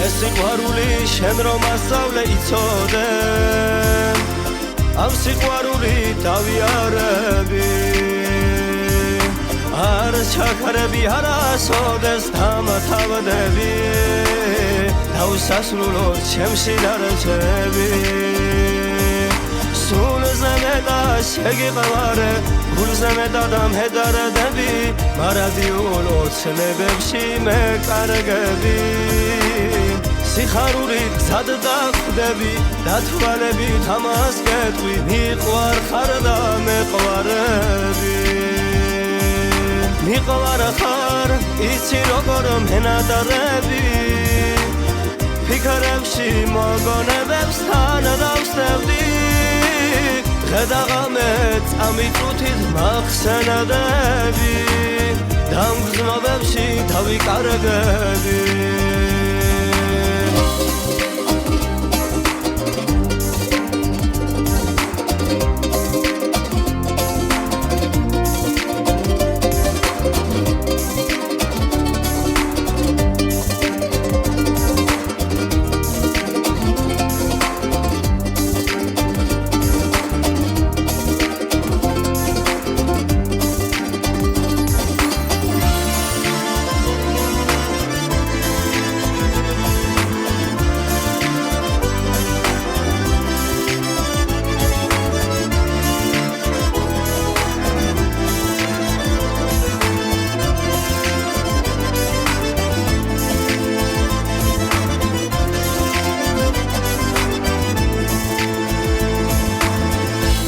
ეს სიყვარული შენ რომ ასწავლე იცოდე ამ სიყვარული დავიარები არ ჩაქარები არასოდეს დამთავრდები დაუსასრულო ჩემში დარჩები სულზე მეტა შეგიყვარე გულზე მეტა დამხედარდები მარადიულ ოცნებებში მეკარგები სიხარულით გზად დახვდები დათვალებით ამას გეტყვი მიყვარ ხარ და მეყვარები მიყვარ ხარ იცი როგორ მენადარები ფიქრებში მოგონებებს თან დავსწევდი ხედავ წამიწუთით მახსენდები დამგზნობებში დავიკარგები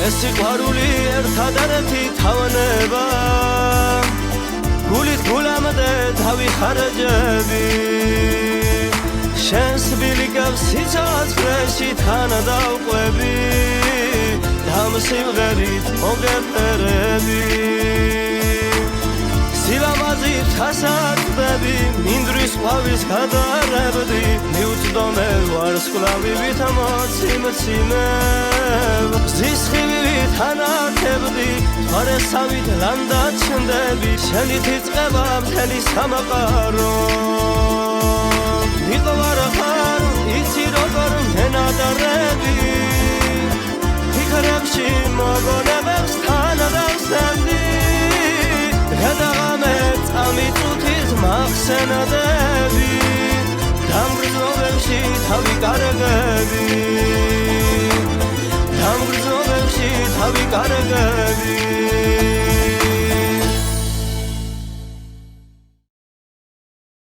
ეს სიყვარული ერთადერთი თავნება გულით გულამდე დავიხარჯები შენს ბილიკებს სიცოცხლეში თან დავყვები დამსიმღერით მოგეფერები სილამაზით ხასარდები მინდვრის ყვავის გადარებდი მიუწდომე ვარსკვლავივით მოციმციმე ზისხილით ანათებდი თვარესავით ლანდაჩნდები შენით იწყება მთელი სამყარო მიყვარ ხარ იცი როგორ მენადარები ფიქრებში მოგონებებს თან დავსწევდი გადაღამე წამიწუთით მახსენდები დამგზნობებში დავიკარგები დამგზნობებში დავიკარგები